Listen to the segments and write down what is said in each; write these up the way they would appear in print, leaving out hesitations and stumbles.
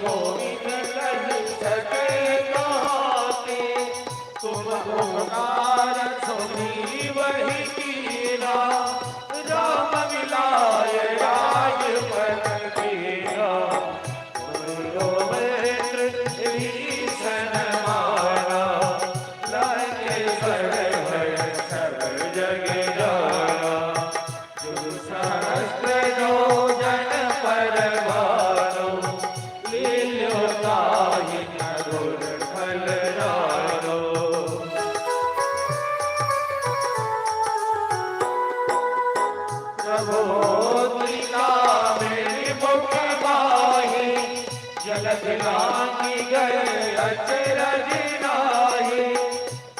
गोविंद लहु सके कहाते, तुम उपकार सुनी वही कीरा, राम मिलाय राजपद कीरा। बोलो मित्र भीषण मारा, लंकेश्वर भय सब जग जाना। जो सहस्त्र योजन पर भारो, लील्यो ताहि नरुर फल रारो। प्रभोत्रिका मेरी मुख माही, जलधि लांघि गए अचरज नाहि।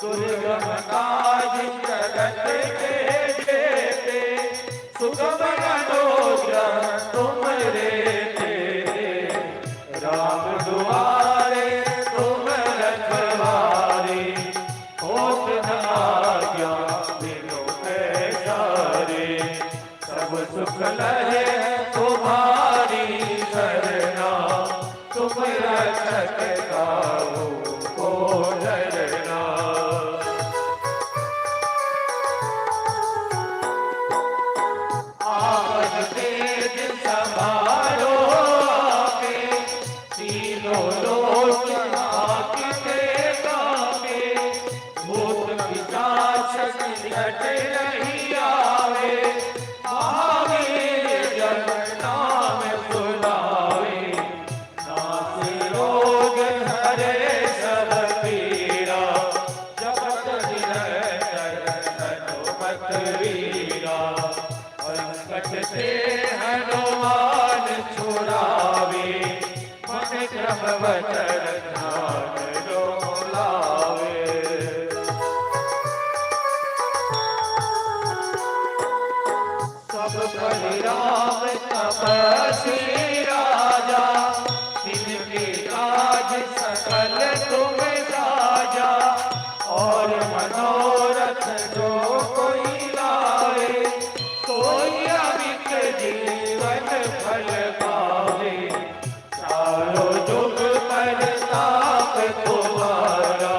दुर्गम काज जगत के जेते, सुगम मनोरथ तुम रे तेरे। राम दुआरे तुम रखवारे, होत न आज्ञा बिनु पैसारे। सब सुख लहे तुम्हारी सरना, तुम रक्षक काहू को डरना। आपद तेज समारो आपे, तीनों लोक हांकते कांपे। भूत पिशाच निकट नहीं आवे, महावीर जब नाम सुनावे। नासे रोग हरे सब पीरा, जपत निरंतर हनुमत वीरा। संकट से हनुमान छुड़ावे, मन क्रम वचन ध्यान डोलावे। सब परिराम तपस्वी राजा, तिनके काज सकल तुम साजा। और मनोरथ जो कोई लाए, सोई अमित जीवन फल पावे। चारों जुग परताप तुम्हारा,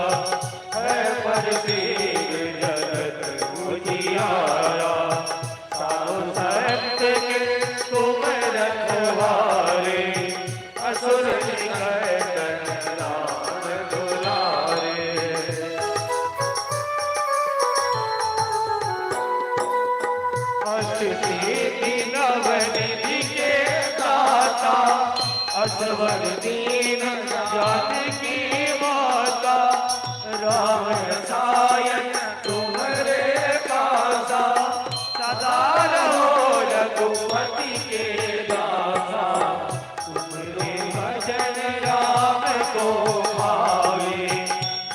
है परवीर जगत उजियारा। साधु संत के तुम रखवारे, असुर निकटन राम दुलारे। अष्टसिद्धि नवनिधि के दाता, असवर दीन जानकी माता। राम रसायन तुम्हारे पासा, सदा रहो रघुपति के दासा। तुम्हारे भजन राम को भावे,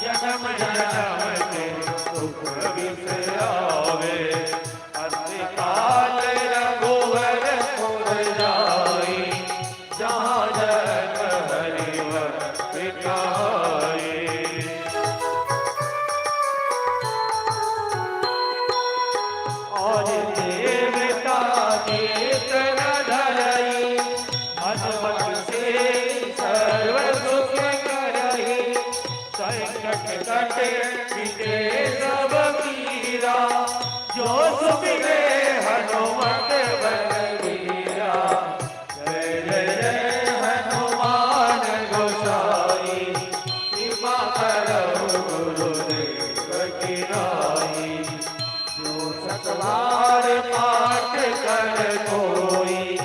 जन्म जन्म के सुख बिसरावे। अंतकाल रघुवर पुर जाई, जहाँ जन्म हरिवंश कहाई। और देवता नेत्र धरई, हनुमत से सर्व सुख करई। संकट कटे मिटे सब पीरा, जो सुमिरे हनुमत बलवीरा। जय जय जय हनुमान गोसाई, कृपा करो गुरुदेव की नाई। जो सतबार पाठ कर कोई,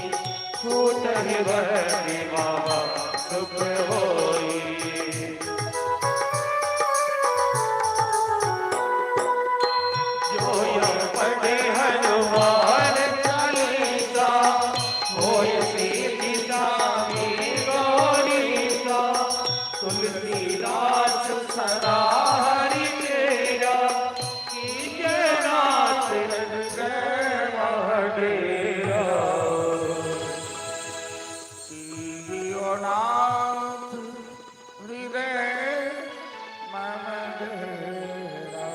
छूटहि बरनि महा सुख होई। जो यम पढ़े हनुमान चालीसा, होय सीति सामी गौरीसा। तुलसीदास सदा हरि तेरा, कीजे नाथ जय महाडेरा। कीजियो नाथ हृदय मम डेरा।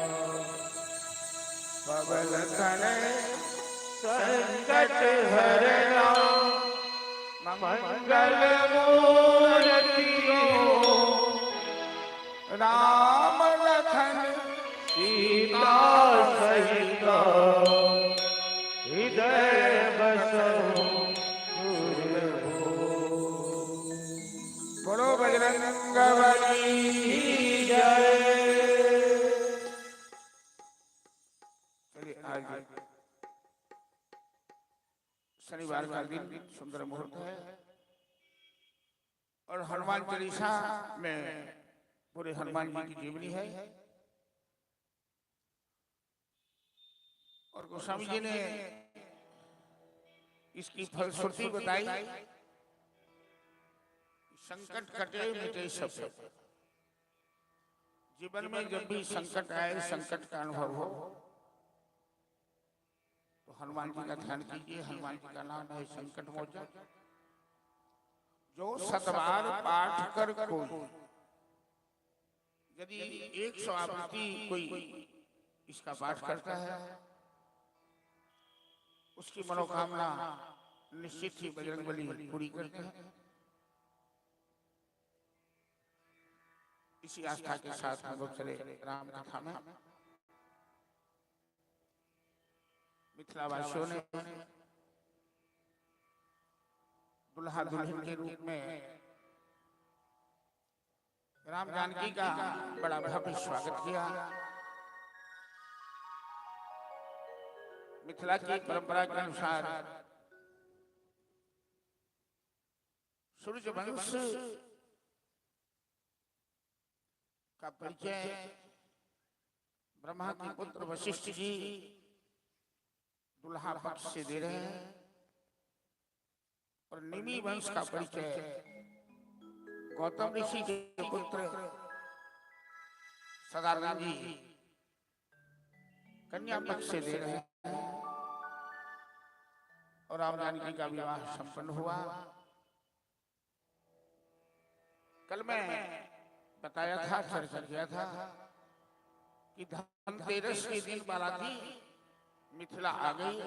पवन तनय संकट हरना, मंगल मूर्तियों राम लखन सीता सहित हृदय बसो बोलो बजरंग बली जय। चलिए आज शनिवार का दिन सुंदर मुहूर्त है और हनुमान चालीसा में पूरे हनुमान जी की जीवनी है और गोस्वामी जी ने इसकी फलश्रुति बताई। संकट कटे मिटे सब। जीवन में जब भी संकट आए, संकट का अनुभव हो तो हनुमान जी का ध्यान कीजिए। हनुमान जी का नाम है संकट मोचन। जो शतबार पाठ कर कोई, यदि 100 आवृत्ति कोई इसका पाठ करता है उसकी मनोकामना निश्चित ही बजरंगबली पूरी करते हैं। इसी आस्था के साथ हम लोग चले राम कथा में। मिथिला वासियों ने दुल्हा दुल्हन के रूप में राम जानकी का बड़ा भव्य स्वागत किया। मिथिला की परंपरा के अनुसार सूर्य वंश का परिचय ब्रह्मा के पुत्र वशिष्ठ जी दुल्हा पक्ष से दे रहे हैं और निमि वंश का परिचय गौतम ऋषि के पुत्र सदानंद जी कन्या पक्ष से दे रहे हैं और राम जानकी का विवाह संपन्न हुआ। कल मैं बताया था, चर्चा किया था कि धनतेरस के दिन बाराती मिथिला आ गई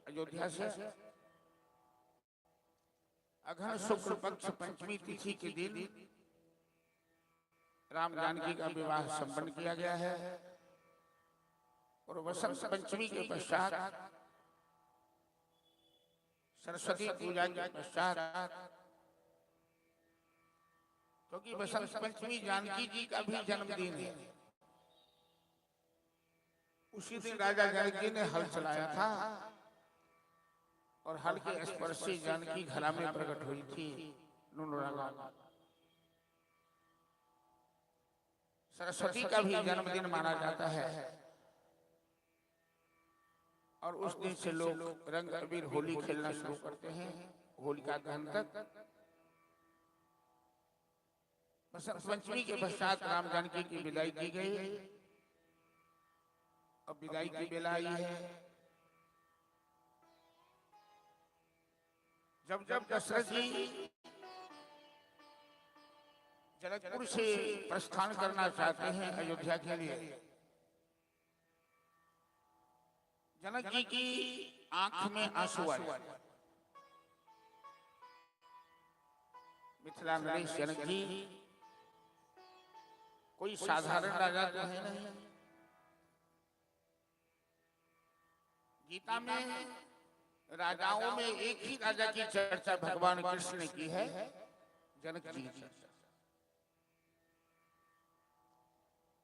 अयोध्या से। अघन शुक्ल पक्ष पंचमी तिथि के दिन राम जानकी का विवाह संपन्न किया गया है और वसंत पंचमी के पश्चात सरस्वती पूजा के पश्चात, क्योंकि वसंत पंचमी जानकी जी का भी जन्मदिन है, उसी दिन राजा जनक जी ने हल चलाया था और हल के स्पर्श से जानकी घरा में प्रकट हुई थी। सरस्वती का भी जन्मदिन माना जाता है और उस दिन से लोग रंग अबीर होली खेलना शुरू करते हैं, होलिका दहन तक। बसंत पंचमी के पश्चात राम जानकी की विदाई की गई। अब विदाई की बेला आई है। जब जब दशरथ जी जनकपुर से प्रस्थान करना चाहते हैं अयोध्या के लिए, जनक जी की आंख में आंसू आए। मिथिला नरेश जनक जी कोई साधारण राजा तो है नहीं। गीता में राजाओं में एक ही राजा की चर्चा भगवान कृष्ण ने की है, जनक जी की।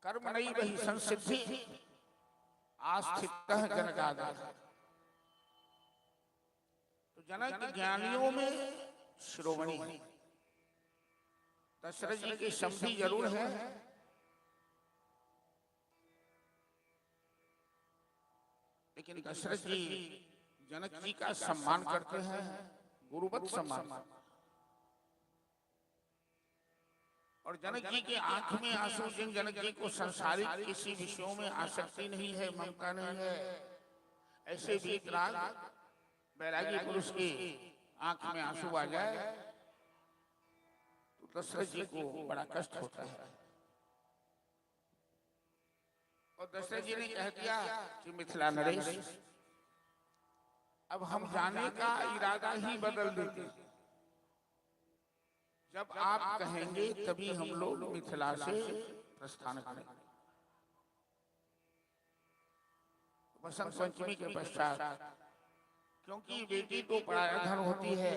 कर्म नहीं वही संसिद्धि आस्थितः जनकादय। तो जनक ज्ञानियों में शिरोमणि है। दशरथ जी के समधी जरूर है, लेकिन दशरथ जी जनक जी का सम्मान करते हैं, गुरुवत सम्मान। और जनक जी की आंख में आंसू, जिन जनक जी को संसारिक किसी विषयों में आसक्ति नहीं है, ममता नहीं है, ऐसे वीतराग बैरागी पुरुष की आंख में आंसू आ जाए तो दशरथ जी को बड़ा कष्ट होता है। और दशरथ जी ने कह दिया कि मिथिला नरेश, अब हम जाने का इरादा ही बदल देते। जब आप कहेंगे तभी हम लोग मिथिला से प्रस्थान करेंगे। बसंत पंचमी के पश्चात, क्योंकि बेटी तो पराया धन होती है,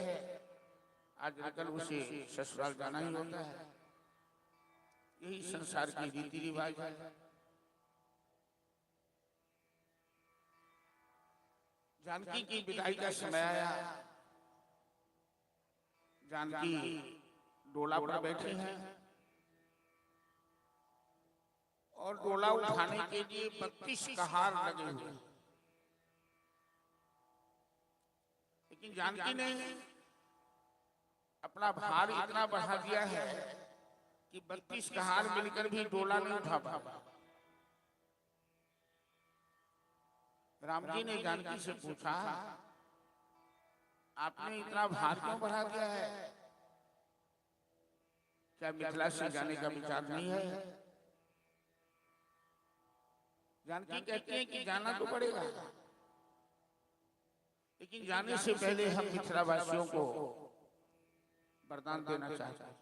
आज कल उसे ससुराल जाना ही होता है। यही संसार की रीति रिवाज है। जानकी की विदाई का समय आया। जानकी डोला पर बैठी हैं और डोला उठाने के लिए 32 कहार लगे हुए। लेकिन जानकी ने अपना भार इतना बढ़ा दिया है कि 32 कहार मिलकर भी डोला नहीं उठा पाया। राम जी ने जानकी से पूछा, आपने इतना भार क्यों बढ़ा दिया है? क्या मिथिला से जाने का विचार नहीं है? जानकी कहती है कि जाना तो पड़ेगा, लेकिन जाने से पहले हम मिथिला वासियों को वरदान देना चाहते हैं।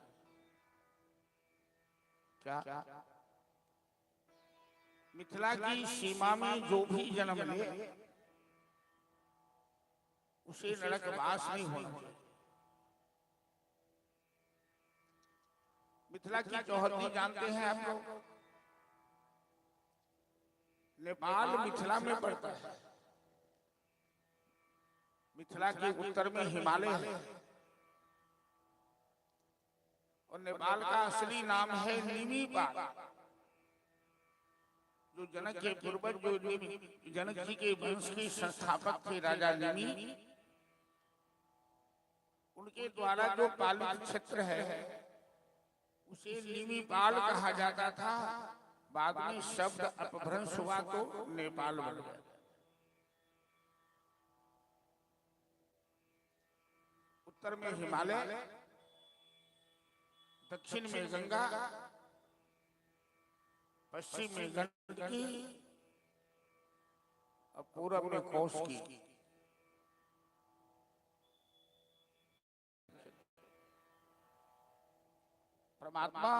क्या? मिथिला की सीमा में जो भी जन्म ले उसे नरकवास नहीं होना चाहिए। मिथिला की चौहद्दी जानते हैं आप लोग? नेपाल मिथिला में पड़ता है। मिथिला के उत्तर में हिमालय है और नेपाल का असली नाम है निमीपाल। जो जनक के पूर्वज, जो जनक जी के वंश के संस्थापक थे राजा निमि, उनके द्वारा जो पालित क्षेत्र है उसे निमीपाल कहा जाता था। बाद में शब्द अपभ्रंश हुआ तो नेपाल बन गया। उत्तर में हिमालय, दक्षिण में गंगा, पश्चिम में गंडकी और पूरब में कोसी। परमात्मा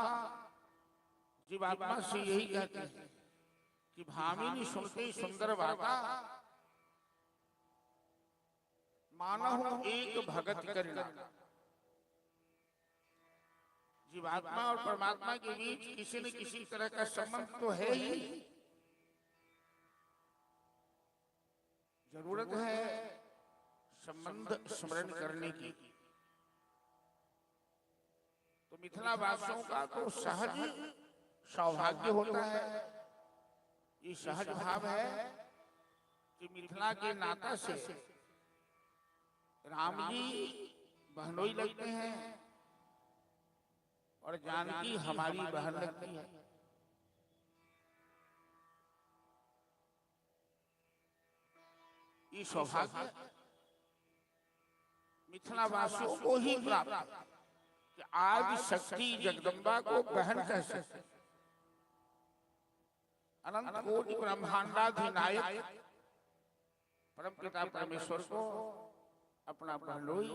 जीवात्मा से यही कहते हैं कि भामिनी सुनते सुंदर बाता, मानहु एक भगत करना। जीवात्मा और परमात्मा के बीच किसी न किसी तरह का संबंध तो है ही। जरूरत है संबंध स्मरण करने की। तो मिथिला वासियों का तो सहज सौभाग्य होता है, ये सहज भाव है कि मिथिला के नाता से राम जी बहनोई लगते हैं और जानकी हमारी बहन लगती है। ये सौभाग्य मिथिला वासियों को ही प्राप्त कि आज शक्ति जगदम्बा को बहन कह सकते। अनंत कोटि ब्रह्मांडाधिनायक परम पिता परमेश्वर को अपना बहनोई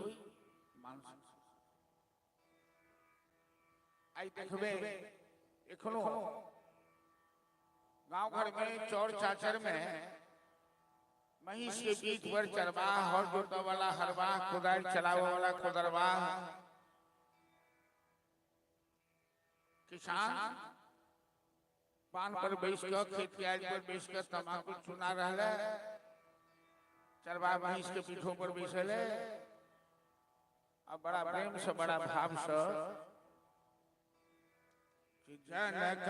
मान सकते। आई देखबे एखनो गांव घर में चौर चाचर में महिष के पीठ पर चरवाह, हर जोतने वाला हरवाह, खुदाई चलावे वाला खुदरवाह, किसान पान पर बैठ कर, खेत के आज पर बैठ कर तमाकू चुना रहा, चरवाह महिष के पीठों पर बैठले और बड़ा प्रेम से, बड़ा भाव से कि जनक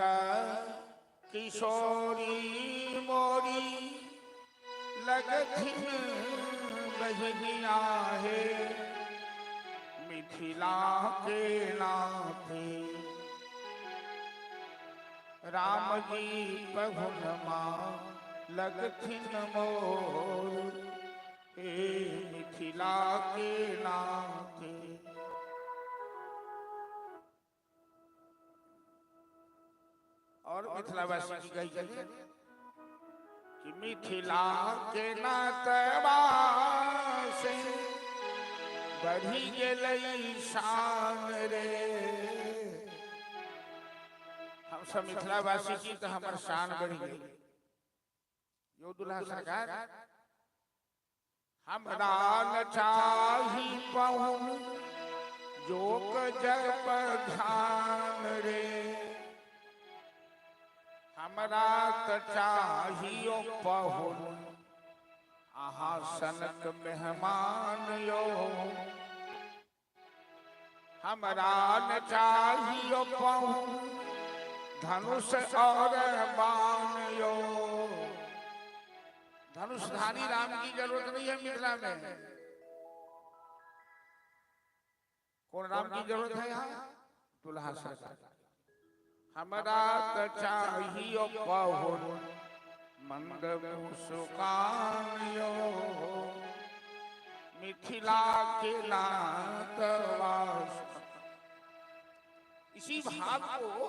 किशोरी मोरी लगथिन बहनिया है, मिथिला के नाथे राम जी पहुनमा लगथिन मोर, हे मिथिला के नाथे। और मिथिलावासी की गाई करें कि मिथिला के नातवा से बढ़ी गेलई शान रे। हम सब मिथिलावासी की तो हमार शान बढ़ी गई। यो दुल्हा सरकार हमरा न चाही पहुन जोक जप ध्यान रे। हमरा त चाहियो पहुन आहा सनक मेहमान यो। हमरा न चाहियो पहुन धनुष और बाण यो। धनुषधारी राम की जरूरत नहीं है मिथिला में। कौन राम की जरूरत है यहाँ? दुल्हा सरकार। हमरा त चाहियो पहुन मंद मुस्कान यो। मिथिला के नाथ वास। इसी भाव को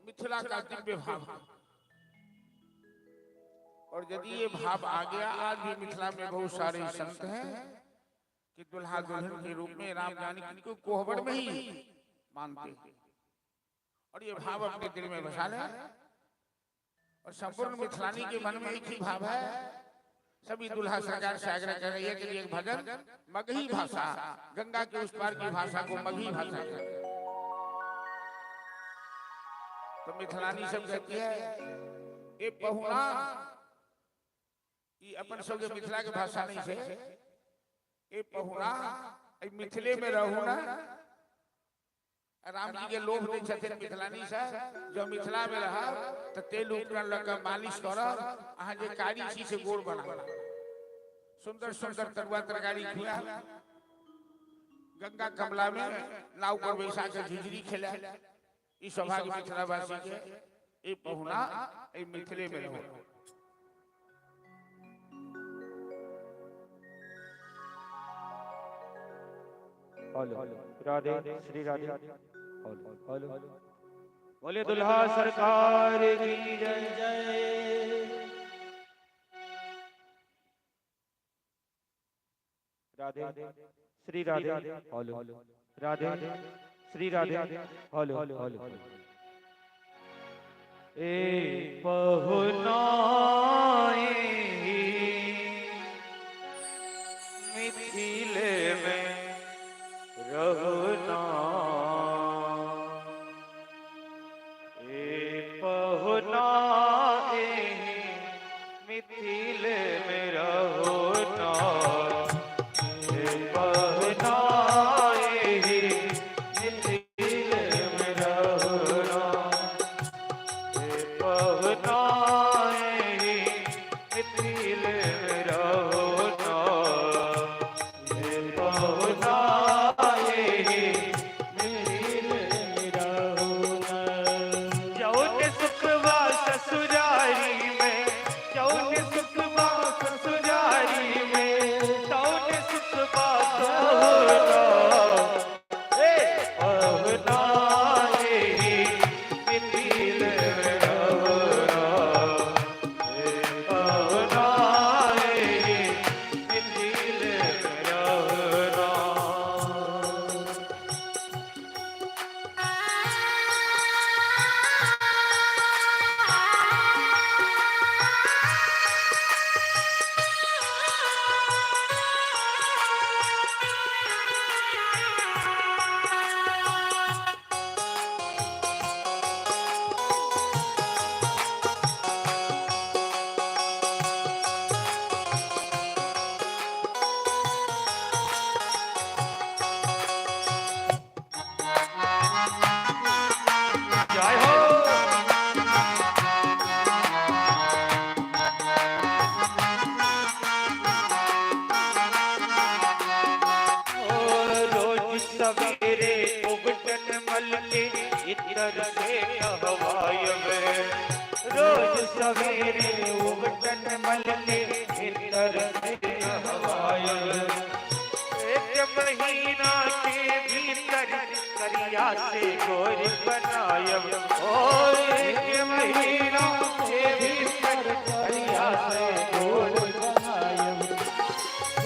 मिथिला का दिव्य भाव। और यदि ये भाव आ गया, आज भी मिथिला में बहुत सारे संत हैं कि दुल्हा दुल्हन के रूप में राम जानकी को कोहबर में ही मानते हैं और ये भाव अपने दिल में बसा ले। और संपूर्ण मिथिलानी के मन में एक ही भाव है। सभी दुल्हा सरकार से आग्रह कर रही है कि एक भजन मगही भाषा, गंगा के उस पार की भाषा को मगही भाषा कहते हैं। तो मिथिलानी सब कहती है ए पहुना, ये अपन सब के मिथिला के भाषा नहीं से। ए पहुना मिथिले में रहू ना। राम जी के लोभ नहीं छथिन मिथिलानी से। जो मिथिला में रहा तो तेल उपकरण लगा मालिश कर अहाँ जे कारी सी से गोड़ बना सुंदर सुंदर तरुआ तरकारी खिला गंगा कमला में नाव पर बैसा के झिझरी खेला। ई सौभाग्य मिथिलावासी के। ए पहुना ए मिथिले में रहो। हेलो राधे श्री राधे। हेलो बोले दुल्हा सरकार की जय जय। Radhe Shri Radhe. Hello Radhe Shri Radhe. Hello hello ए पहुना मिथिले में रहना। ए पहुना मिथिले में रहना। ए पहुना मिथिले में रहना। ए पहुना मिथिले में रहना। ए पहुना रोज सवेरे उबटन मल के भीतर एक महीना के भीतर करिया से गोरी बनायब। ओ एक महीना के भीतर करिया से गोरी बनायब।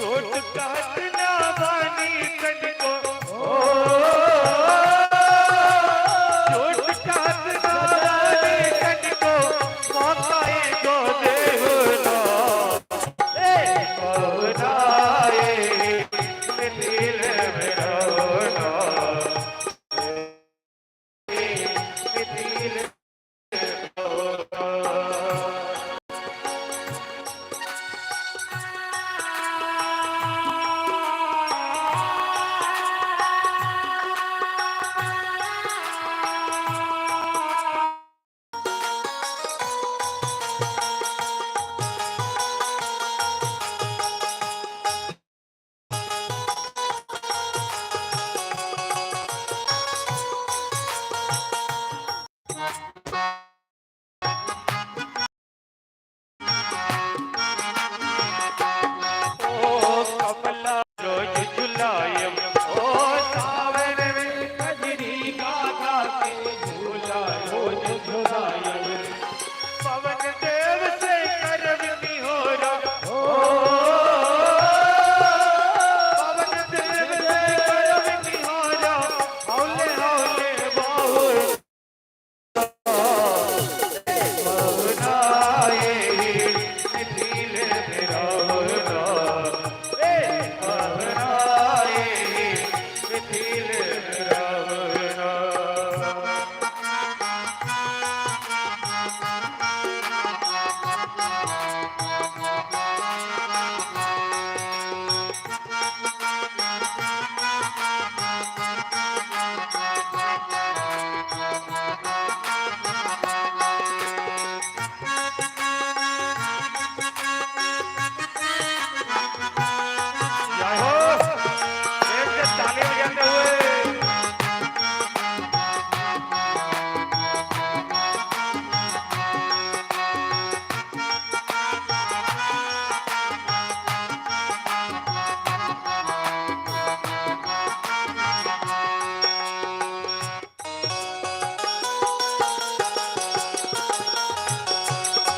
रोज कहत ना बानी कन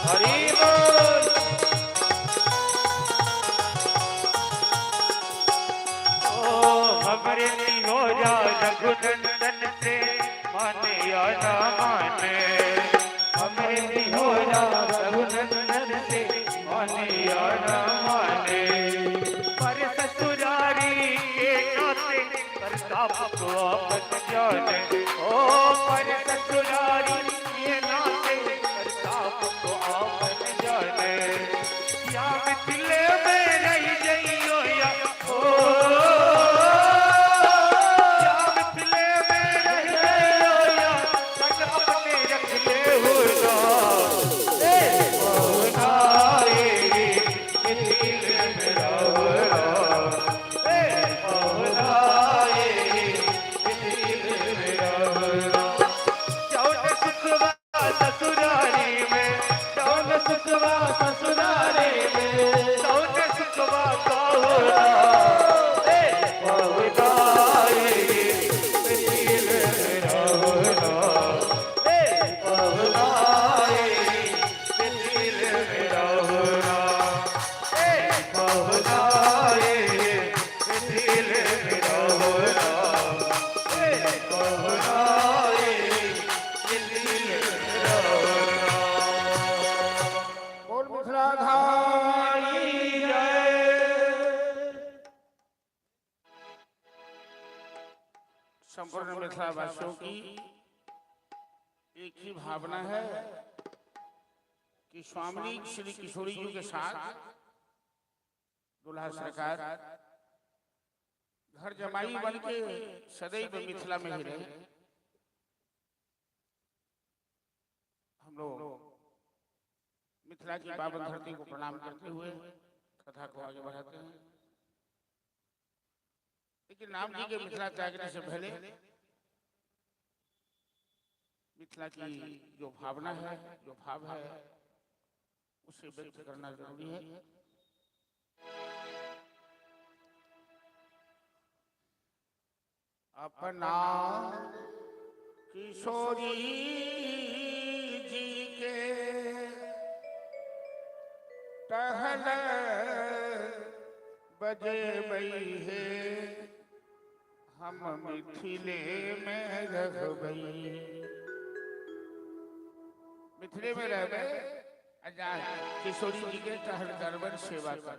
हरि बोल। ओ हमरे निहोरा रघुनंदन से माने या ना माने, हमरे निहोरा रघुनंदन से माने या ना माने। पर ससुरारी के नाते प्रताप को अपन जाने, ओ पर ससुरारी के नाते प्रताप को अपन जाने। या मिथिले में रह जइयो या ओ, या मिथिले में रह जइयो या संग अपने रख ले हो ना। ए पहुना ए मिथिले में रहो, ए पहुना ए मिथिले में रहो। चौन सुखवा ससुरारी में, चौन सुखवा ससुरारी में, चौन सुखवा कहोना। ए पहुना ए मिथिले में रहो ना, ए पहुना ए मिथिले में रहो ना, ए पहुना ए मिथिले में रहो ना, ए पहुना ए मिथिले में रहो ना। बोल मुखलाधारी जय। संपूर्ण मिथिला वासियों की एक ही भावना है कि स्वामी श्री किशोरी जी के साथ दुल्हा सरकार घर जमाई बन के सदैव मिथिला में ही रहे। हम लोग मिथिला की पावन धरती को प्रणाम करते हुए कथा को आगे बढ़ाते हैं। लेकिन राम जी के मिथिला त्यागने से पहले मिथिला की जो भावना है, जो भाव है, उसे व्यक्त करना जरूरी है। अपना किशोरी जी के टहल बजे बई है, हम मिथिले में रह गई। मिथिले में रह गए, किशोरी जी के टहल करवर सेवा कर।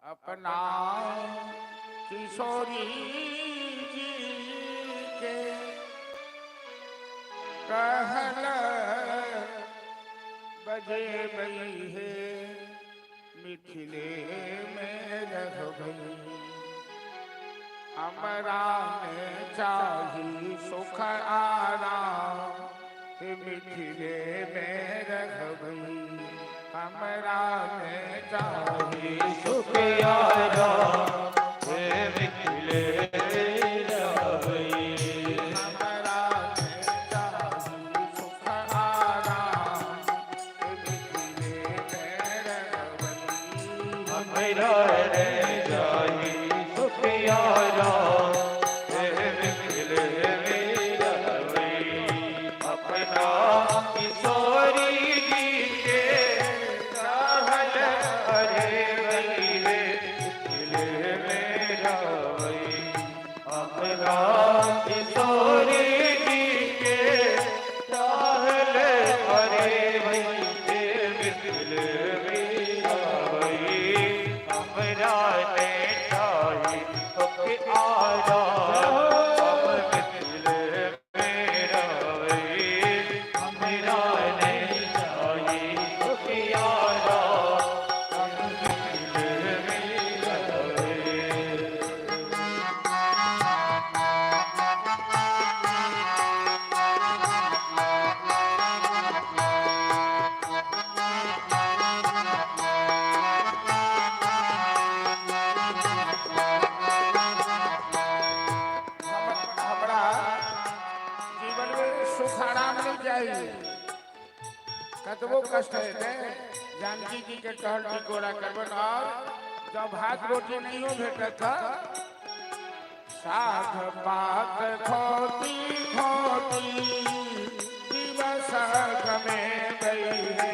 अपना किशोरी जी के टहल बजे बई है, मिथिले में रह गई। हमरा में चाही सुख आराम, मिथिले में रह गई। हमरा में चाही सुख आराम, मिथिले में रह गई। हमरा में चाही सुख आराम, मिथिले में रह गई। हमरा रे जाई सुख आराम, मिथिले में रह गई। अपना किशोरी जी के टहल अरे गई रे, मिथिले में रह गई। अपना किशोरी जी के टहल अरे गई रे, मिथिले में रह गई। हमरा ने चाही सुख आराम, मिथिले में रह गई। हमरा ने चाही सुख आराम, मिथिले में रह गई। हमरा जीवन में सुख आराम मिल जाए, कतबो कष्ट है। जानकी जी के टहल टिकोड़ा करबन, और जब भात रोटी नहीं हो भेटत था, साग पात खोती खोती दिवस में गई है।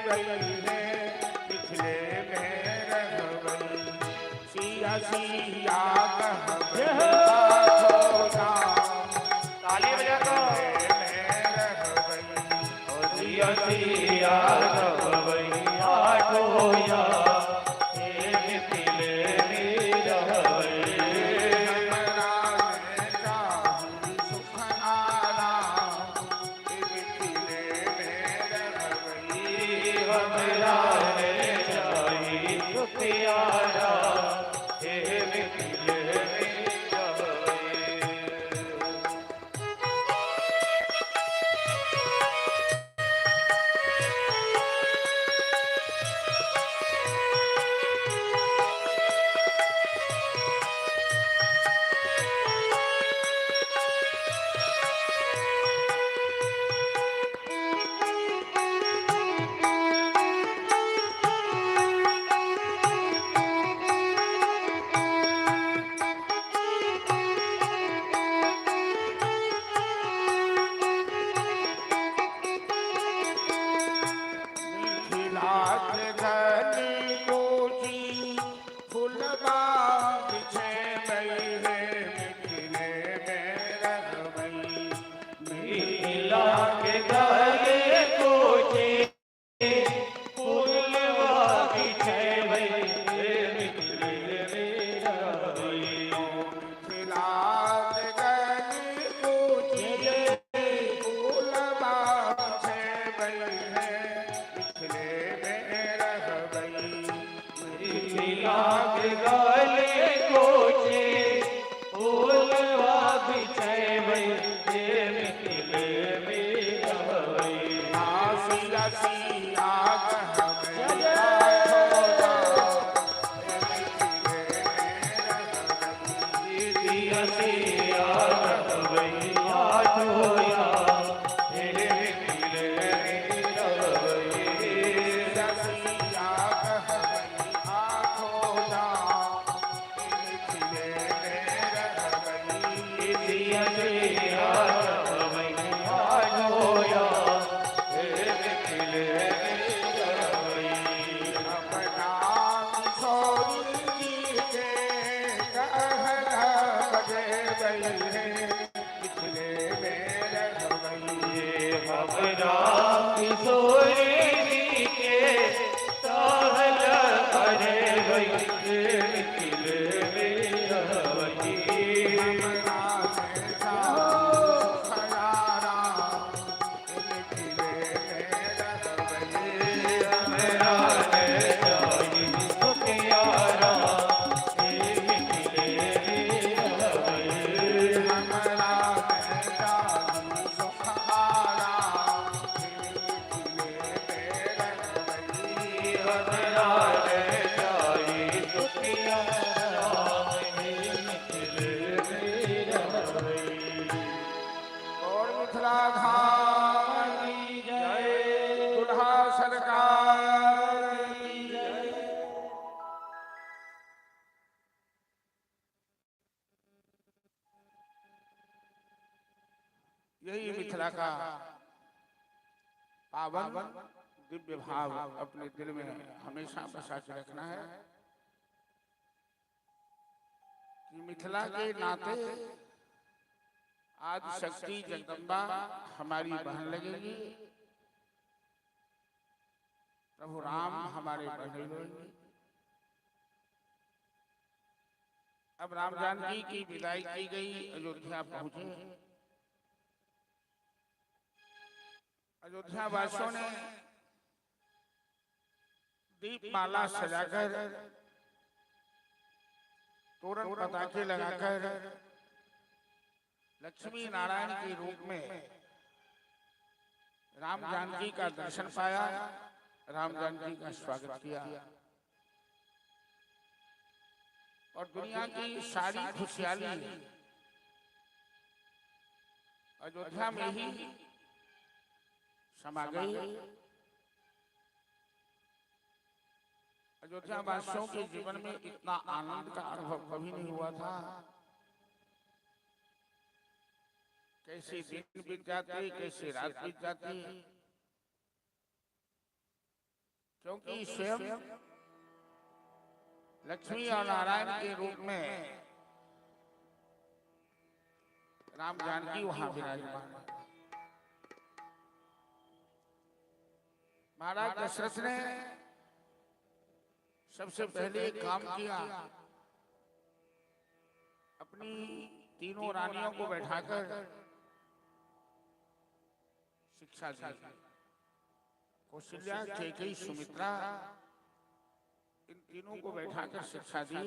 गई है पिछले में रह गई सिया सिया कह ताली बजा दो सिया सिया रवैया ढोया यही मिथिला का पावन दिव्य भाव अपने दिल में हमेशा बसा के रखना है कि मिथिला के नाते आज शक्ति जगदम्बा हमारी बहन लगेगी, प्रभु राम हमारे बहन लगेंगे। अब राम जानकी की विदाई की गई, अयोध्या पहुंचे। अयोध्या वासियों ने दीपमाला सजाकर, तोरण पताके लगाकर लक्ष्मी नारायण के रूप में राम जानकी का दर्शन पाया, राम जानकी का स्वागत किया और दुनिया की सारी खुशहाली अयोध्या में ही समा गई। अयोध्या वासियों के जीवन में इतना आनंद का अनुभव कभी नहीं हुआ था। कैसे दिन बीत जाते, कैसे रात बीत जाती, क्योंकि स्वयं लक्ष्मी और नारायण के रूप में राम जानकी वहां विराजमान है। महाराज दशरथ ने सबसे पहले एक काम किया, अपनी तीनों रानियों को बैठाकर शिक्षा दी। कौशल्या, कैकेयी, सुमित्रा, इन तीनों को बैठाकर शिक्षा दी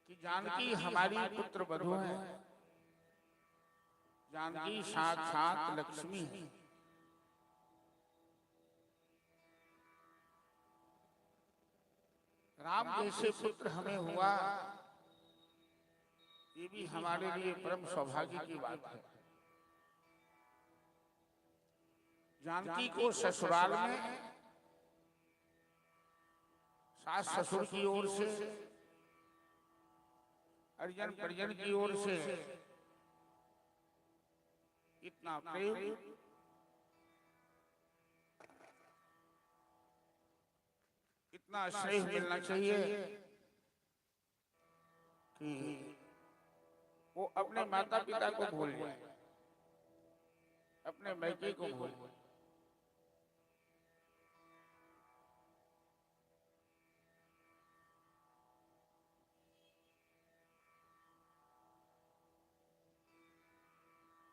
कि जानकी हमारी पुत्र वधू है, जानकी साक्षात लक्ष्मी है। राम जैसे पुत्र हमें हुआ, ये भी हमारे लिए परम सौभाग्य की बात है। जानकी को ससुराल में सास ससुर की ओर से, अर्जन परिजन की ओर से इतना प्रेम, इतना स्नेह मिलना चाहिए कि वो अपने माता पिता को भूल जाए, अपने मैके को भूल जाए।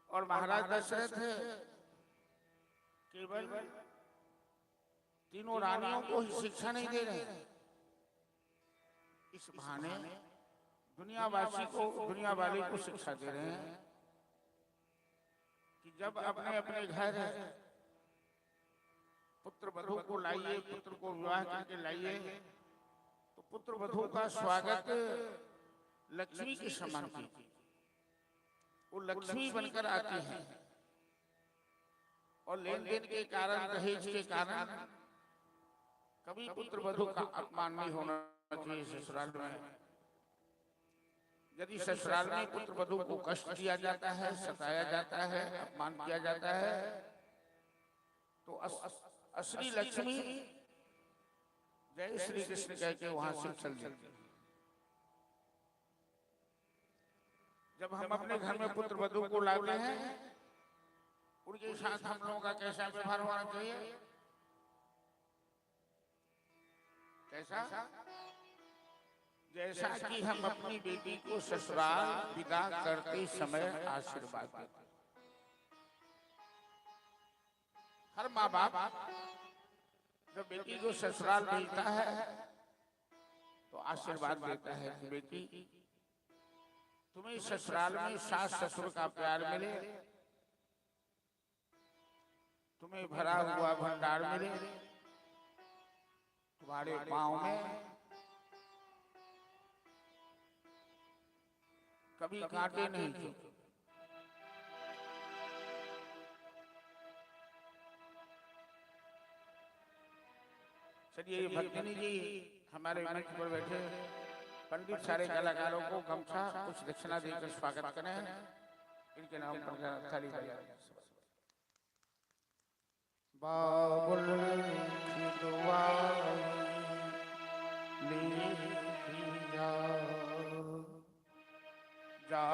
और महाराज दशरथ केवल तीनों रानियों को ही शिक्षा नहीं दे रहे, इस बहाने दुनियावासी को, दुनिया वाले को शिक्षा दे रहे हैं कि जब अपने अपने घर पुत्र वधू को लाइए, पुत्र को विवाह करके लाइए, तो पुत्र वधू का स्वागत लक्ष्मी के समान कीजिए। वो लक्ष्मी बनकर आती हैं और लेन देन के कारण, दहेज के कारण कभी पुत्र वधू का अपमान नहीं होना चाहिए। ससुराल में यदि ससुराल में पुत्र वधू को कष्ट दिया जाता है, सताया जाता है, अपमान किया जाता है, तो असली लक्ष्मी जय श्री कृष्ण कह के वहां से चल जाती है। जब हम अपने घर में पुत्र वधू को लाते हैं, उनके साथ हम लोगों का कैसा व्यवहार होना चाहिए? कैसा? जैसा कि हम अपनी बेटी को ससुराल विदा करते समय आशीर्वाद देते हैं। हर माँ बाप जब बेटी को ससुराल मिलता है तो आशीर्वाद देता है कि बेटी, तुम्हें ससुराल में सास ससुर का प्यार मिले, तुम्हें भरा हुआ भंडार मिले, तुम्हारे पांव में कभी कांटे नहीं चुभे। चलिए भक्तिनी जी हमारे मंच पर बैठे पंडित सारे कलाकारों को गमछा कुछ दक्षिणा देकर स्वागत करें। इनके नाम पर ताली बजाएं। बाबुल की दुआ लिया जा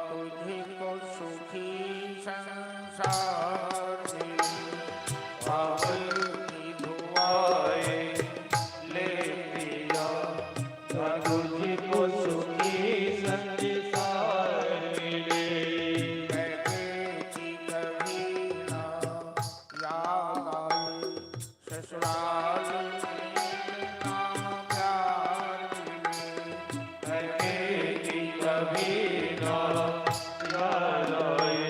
तुझको सुखी संसार में, बाबुल की दुआएं ले लिया जा तुझको सुखी संसार मिले। कहते कि कभी ना याद आए ससुराल में ना प्यार मिले। कहते कि कभी ना याद आए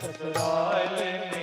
ससुराल में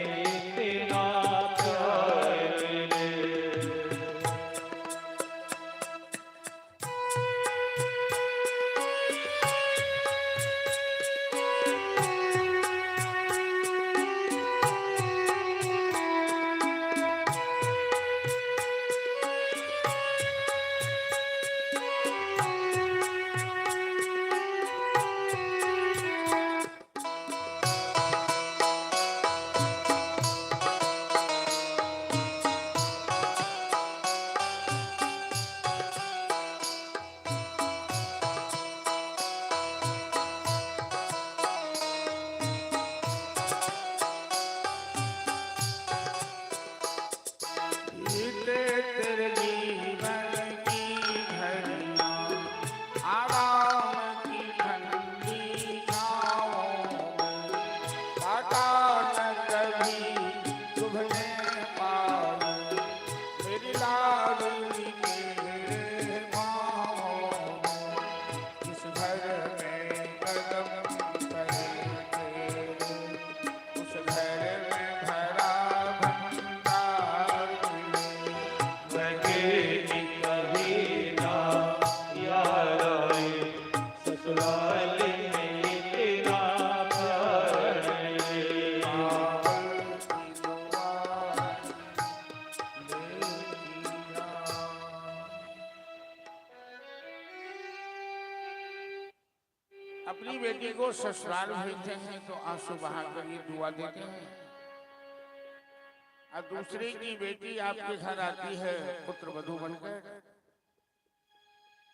घाटा न कभी चुभने पाऊं, मेरी लाडली के माओ, इस घर में कदम पड़ेंगे, उस घर में भरा भंडार मिले। वही कभी ना याद आए, ससुराल में तेरा प्यार मिले। अपनी बेटी को ससुराल भेजते हैं तो आंसू बहाकर ये दुआ देते हैं, और दूसरे की बेटी आपके घर आती है पुत्र वधू बनकर,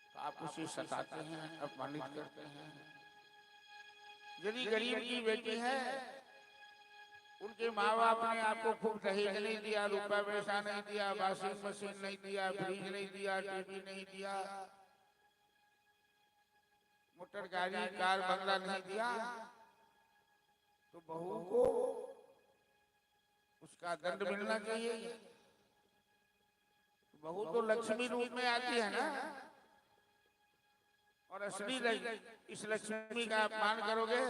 तो आप उसे सताते हैं, अपमानित करते हैं। यदि गरीब की बेटी है, उनके माँ बाप ने आपको खूब दहेज नहीं दिया, रुपया पैसा नहीं दिया, वॉशिंग मशीन नहीं दिया, फ्रिज नहीं दिया, टीवी नहीं दिया, मोटर गाड़ी कार बंगला नहीं दिया, तो बहू को उसका दंड मिलना चाहिए। बहू तो लक्ष्मी रूप में आती है ना, और असली इस लक्ष्मी का अपमान करोगे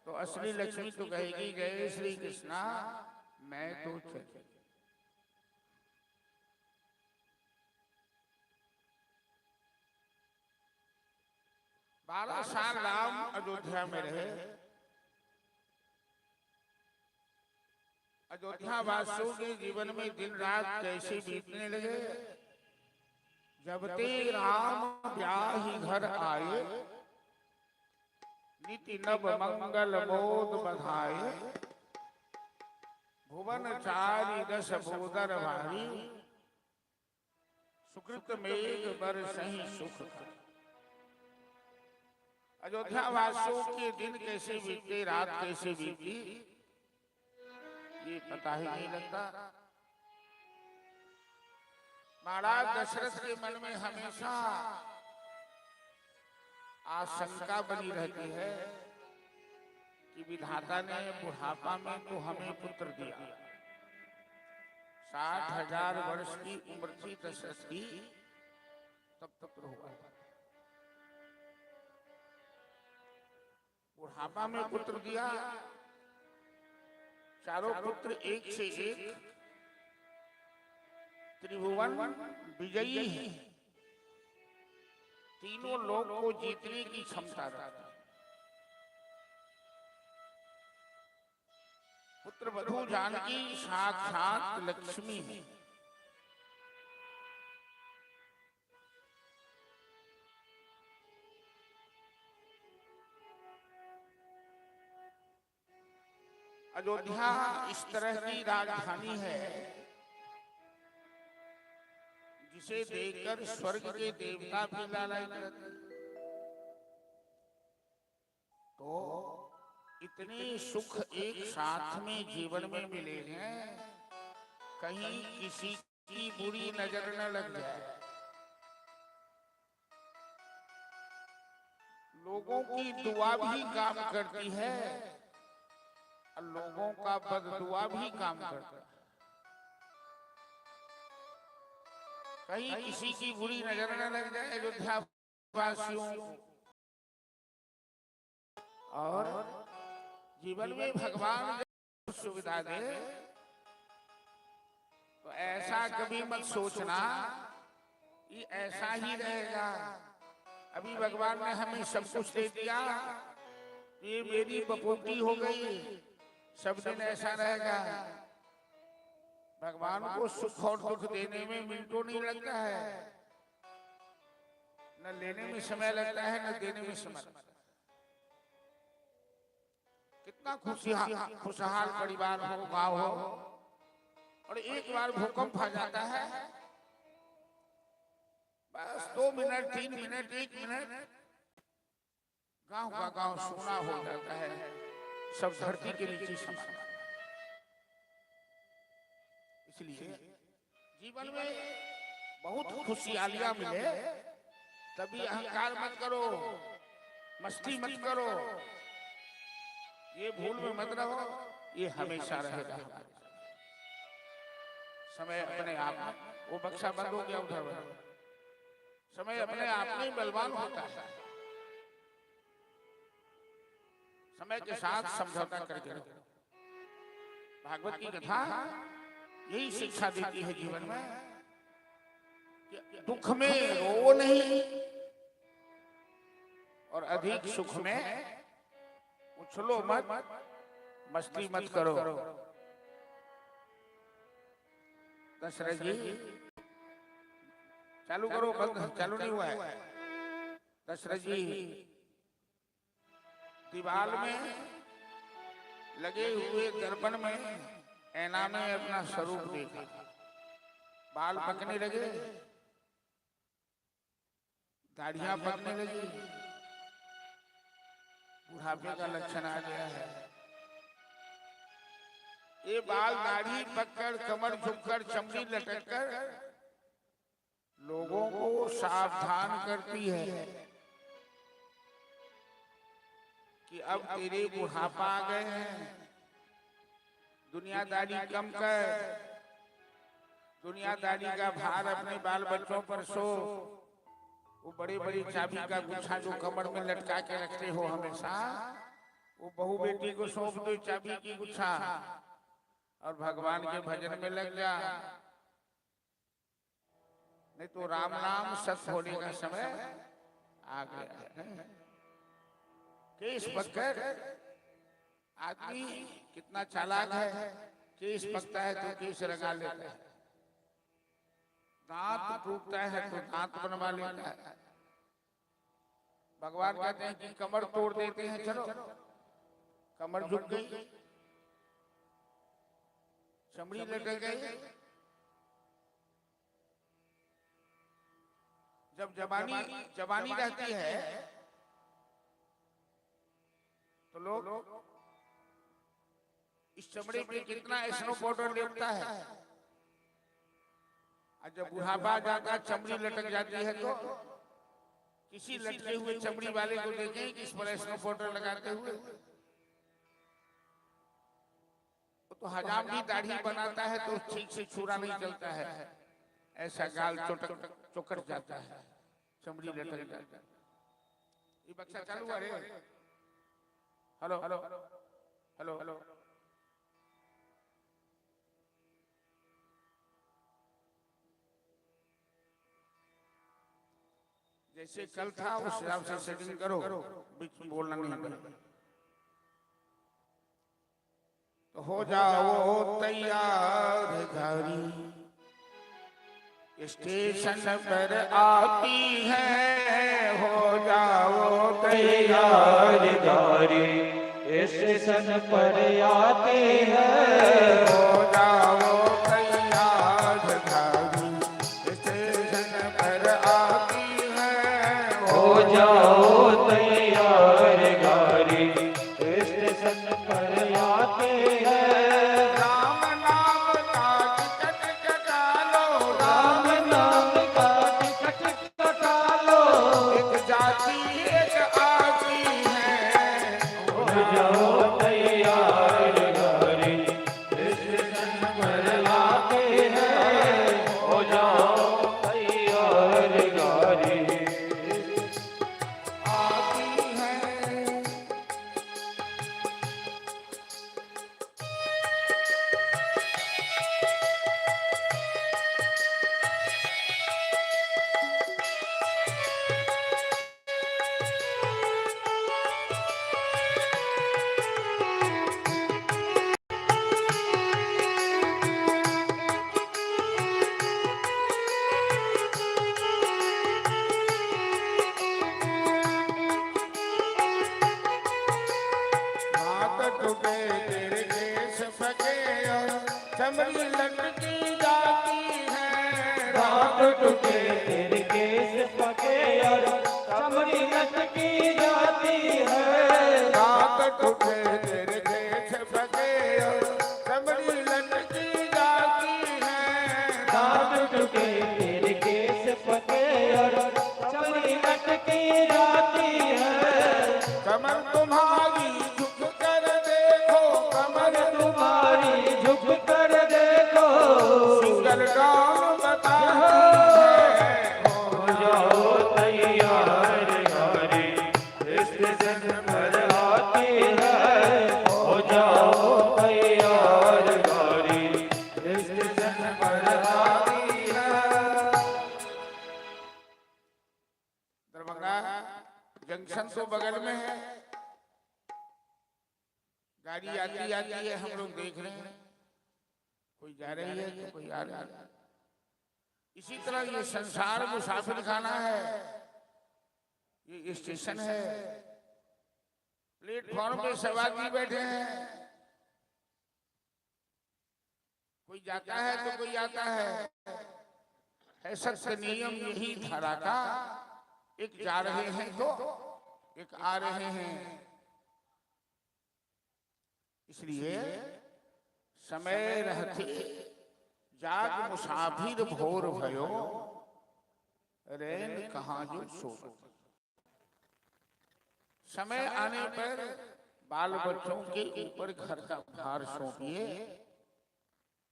तो असली लक्ष्मी तो कहेगी जय श्री कृष्णा, मैं तो चली। 12 साल राम अयोध्या में रहे। अयोध्या वासियों के जीवन में दिन रात कैसे बीतने लगे। जब ते राम ब्याही घर आए, नीति नव मंगल मोद बधाए, भुवन चारि दश बोदर भारी, सुकृत मेघ बरसहि सुख। अयोध्या वासियों के दिन कैसे बीते, रात कैसे बीती, ये पता ही नहीं लगता। महाराज दशरथ के मन में हमेशा आशंका बनी रहती है कि विधाता ने बुढ़ापा में तो हमें पुत्र दिया, 60,000 वर्ष की उम्र थी दशरथ की, तब पुत्र हुआ। बुढ़ापा में पुत्र दिया, चारों पुत्र एक से एक त्रिभुवन विजयी है, तीनों लोग को जीतने की क्षमता रखता है। पुत्र वधू जानकी साक्षात लक्ष्मी है। अयोध्या इस तरह की राजधानी है जिसे देखकर स्वर्ग के देवता भी लालायित रहते। तो इतने सुख एक साथ में जीवन में मिले हैं, कहीं किसी की बुरी नजर न लग जाए। लोगों की दुआ भी काम करती है और लोगों का बददुआ भी काम करता है। कहीं किसी की बुरी नजर न लग जाए अयोध्या वासियों को, और जीवन में भगवान सुविधा दे तो ऐसा कभी मत सोचना कि ऐसा ही रहेगा। अभी भगवान ने हमें सब कुछ दे दिया, ये मेरी बपोती हो गई, सब दिन ऐसा रहेगा। भगवान को सुख और दुख देने में मिनटों नहीं लगता है, न लेने में समय लगता है न देने में समय लगता है। कितना खुशहाल परिवार हो, गांव हो, और एक बार भूकंप आ जाता है, बस 2 मिनट 3 मिनट 1 मिनट गांव का गांव सोना हो जाता है, सब धरती के नीचे समा। इसलिए जीवन में बहुत खुशहालियां मिले, तभी अहंकार मत करो, मस्ती मत करो, ये भूल में मत रहो। ये हमेशा रहेगा हमारे साथ। समय अपने आप में, वो बक्सा बंद हो गया उधर, समय अपने आप में ही बलवान होता है। समय के साथ समझौता करके रखो। भागवत की कथा यही शिक्षा देती है जीवन में कि दुख में रो नहीं और अधिक सुख में उछलो मत, मस्ती मत करो। दशरथ जी चालू करो, बंद चालू नहीं हुआ है। दशरथ जी दीवार में लगे हुए दर्पण में ऐना में अपना स्वरूप देखा, बाल पकने लगे, दाढ़ियां पकने लगी, बुढ़ापे का लक्षण आ गया है। ये बाल दाढ़ी पकड़, कमर झुककर, चमड़ी लटककर लोगों को सावधान करती है कि अब तेरे बुढ़ापा आ गए हैं, दुनियादारी कम कर, दुनियादारी का भार अपने बाल बच्चों पर सो। वो बड़ी बड़ी चाबी का गुच्छा जो कमर में लटका के रखते हो हमेशा, वो बहू बेटी को सौंप दो चाबी की गुच्छा और भगवान के भजन में लग जा। नहीं तो राम नाम सत्य होने का समय आ गया है। केस पकड़, आदमी कितना चालाक है, केस पकता है तो केस रंगा लेता है, दांत टूटता है तो दांत बनवा लेता है। भगवान कहते हैं कि कमर तोड़ देते हैं, चलो कमर झुक गई, चमड़ी लटक गई। जब जवानी रहती है तो लोग इस चमड़े पे कितना स्नो पाउडर लेपता है, और जब बुढ़ापा आ जाता है चमड़ी लटक जाती है तो किसी लटके हुए चमड़ी वाले को देखें कि इस पर स्नो पाउडर लगाते हुए, तो हजाम की दाढ़ी बनाता है तो ठीक से छुरा नहीं चलता है, ऐसा गाल चौकट जाता है, चमड़ी लटक जाता है। ये बक्सा चालू है रे। Hello hello hello hello. जैसे कल था उस हिसाब से सेटिंग करो, बीच में बोलना नहीं। तो हो जाओ तैयार घरी, स्टेशन पर आती है, हो जाओ तैयार गाड़ी स्टेशन पर आते हैं, हो जाओ तैयार घरी, स्टेशन पर आती है, हो जाओ तैयार गाड़ी स्टेशन पर आते हैं। राम नाम का टिकट कटा लो, राम नाम का टिकट कटा लो, एक जाति एक आती है, हो जाओ तैयार गाड़ी स्टेशन पर आते हैं, हो जाओ तैयार गाड़ी आती है। हाथ टूटे तेरे केस फके और चमड़ी लटकी जाती है, दांत टूटे तेरे केस पके और चमड़ी लटकी जाती है। हाथ टूटे तेरे केस फके और चमड़ी लटकी जाती है, दांत टूटे तेरे केस पके और चमड़ी लटकी जाती है। कमर तुम्हारी झुक कर देखो, कमर कमर तो बगल में है, गाड़ी आती आती है, हम लोग देख रहे हैं, कोई जा रही है तो कोई आ रहा है। इसी तरह ये संसार मुसाफिर खाना है, ये स्टेशन है, प्लेटफॉर्म पे सब आदमी बैठे हैं, कोई जाता है तो कोई आता है सत्य नियम यही धारा का, एक जा रहे हैं तो एक आ रहे हैं। इसलिए समय रहते जाग मुसाफिर भोर भयो, रैन कहाँ जो सोवत। समय आने पर बाल बच्चों के ऊपर घर का भार सौंपिए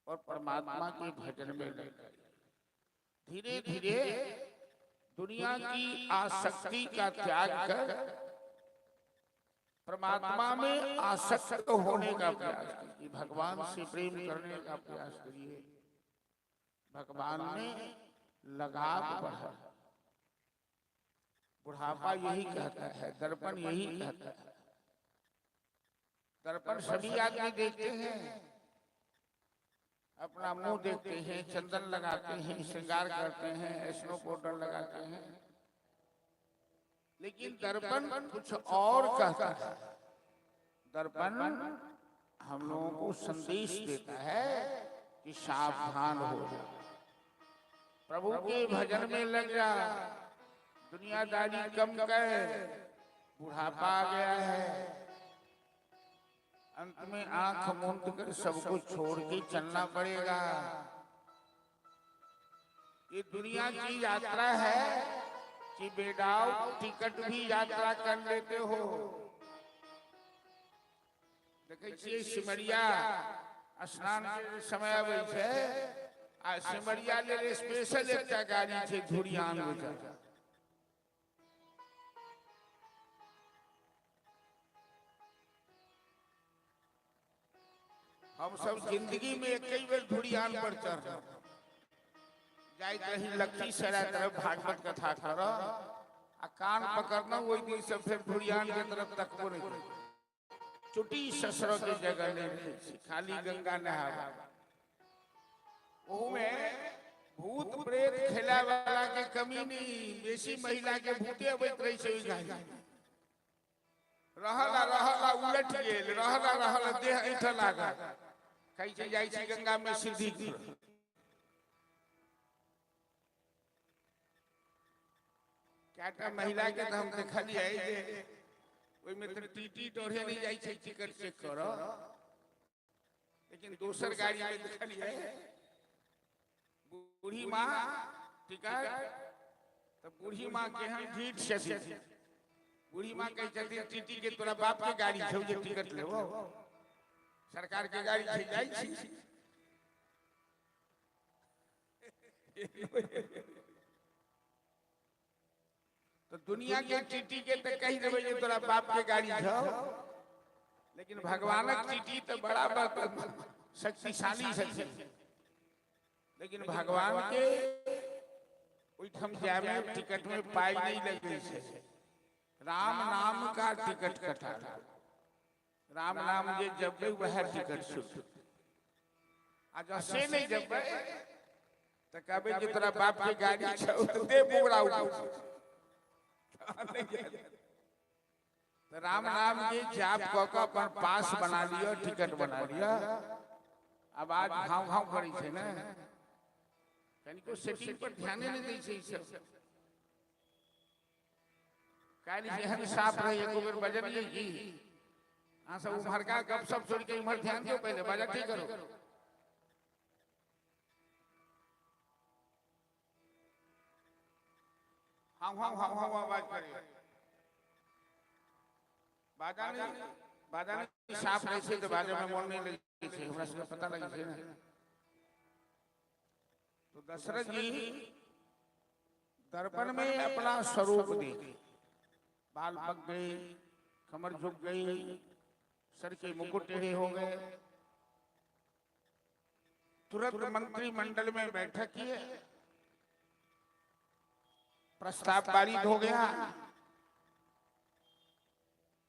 और परमात्मा के भजन में लग जाइए। धीरे धीरे दुनिया की आसक्ति का त्याग कर परमात्मा में आसक्त होने का प्रयास कीजिए, भगवान से प्रेम करने का प्रयास करिए, भगवान में लगाव बढ़ा। बुढ़ापा यही कहता है, दर्पण यही कहता है। दर्पण सभी आदमी देखते हैं, अपना मुंह देखते हैं, चंदन लगाते हैं, श्रृंगार करते हैं, स्नो पाउडर लगाते हैं, लेकिन दर्पण कुछ और कहता है। दर्पण हम लोगों को संदेश देता है कि सावधान हो जा, प्रभु के भजन में लग जा, दुनियादारी कम कर, बुढ़ापा आ गया है, अंत में आंख मूंद कर सब कुछ छोड़ के चलना पड़ेगा। ये दुनिया की यात्रा है कि बेडाव टिकट भी यात्रा कर लेते हो। देखिए सिमरिया स्नान के समय अबै छै, आ सिमरिया ले स्पेशल एक गाड़ी छै धुरियान में। हम सब जिंदगी में कई बेर धुरियान पर चढ़ जाइत रही, लखीसराय तरफ भागवत कथा कर आ कान पकड़ना, वही दिन से फिर धुरियान के तरफ तकबो नहीं, चुटी ससुर के जगह नहीं, खाली गंगा नहावा। में भूत प्रेत खेला वाला के कमी नहीं, बेसी महिला के भूते अबैत रही छै। रहला रहला उलट गेल, रहला रहला देह ऐठ लागा, कहीं से जाई छी गंगा में सिद्धि। क्या महिला के तो हम देखलिए जे ओई में तो टीटी टोरे नहीं जाई छै टिकट चेक करो, लेकिन दोसर गाड़ी में देखलिए बूढ़ी माँ टिकट, तो बूढ़ी माँ के हम ढीठ से बूढ़ी माँ कह चलती टीटी के तोरा बाप के गाड़ी छौ जे टिकट लेबो, सरकार के गाड़ी छै जाई छी। तो दुनिया के टीटी के तो कही देबे जे तोरा बाप के गाड़ी छौ, लेकिन भगवानक टीटी तो बड़ा शक्तिशाली है, लेकिन भगवान के ओइठम जामे टिकट में पाई नहीं लगे छै। राम नाम का टिकट कटा, राम नाम जे जब वह टिकट छूट, आज से नहीं जब तो कहबे जे तोरा बाप के गाड़ी छौ तो दे बोगरा उठ। तो राम नाम के जाप क के अपन पास बना लियो, टिकट बना लियो। अब आज भाव भाव करी छै ना, कनिको सेटिंग पर ध्यान नहीं दै छै। सब काली जेहन साफ रहे एको बेर बजलिए की आ सब उमर का गप सब छोड़ के उमर ध्यान दो, पहले बजट ठीक करो। हाँ हाँ हाँ हाँ आवाज करे, बाजा नहीं साफ रहे छै तो बाजा में मन नहीं लगे छै, हमरा सबके पता लगे छै ना। तो दशरथ जी दर्पण में अपना स्वरूप देखे, बाल पक गए, कमर झुक गई, सर के मुकुट टेढ़े हो गए। तुरंत मंत्रिमंडल में बैठक किए, प्रस्ताव पारित हो गया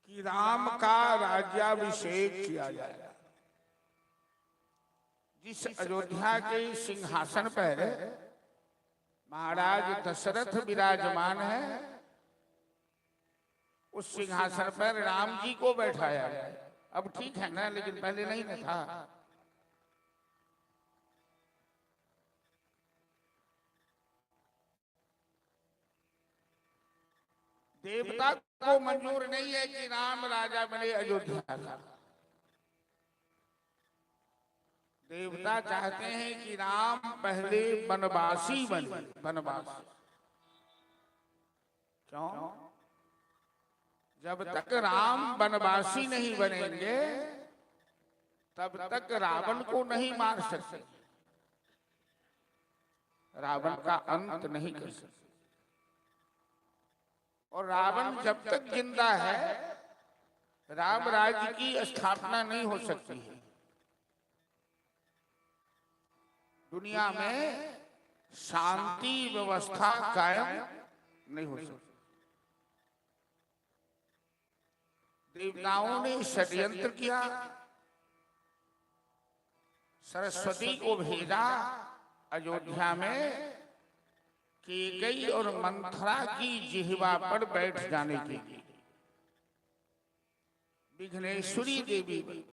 कि राम का राज्याभिषेक किया जाएगा। जिस अयोध्या के सिंहासन पर महाराज दशरथ विराजमान है, उस सिंहासन पर राम जी को बैठाया है। अब ठीक है ना, लेकिन पहले नहीं न था। देवता को मंजूर नहीं है कि राम राजा बने अयोध्या का। देवता चाहते हैं कि राम पहले वनवासी बने। वनवासी क्यों? जब तक राम वनवासी नहीं बनेंगे तब तक रावण को नहीं मार सकते, रावण का अंत नहीं कर सकते। और रावण जब तक जिंदा है राम राज्य की स्थापना नहीं हो सकती है। दुनिया में शांति व्यवस्था कायम नहीं हो सकती। देवताओं ने षड्यंत्र किया, सरस्वती को भेजा अयोध्या में की गई और मंथरा की जिह्वा पर बैठ जाने के लिए। विघ्नेश्वरी देवी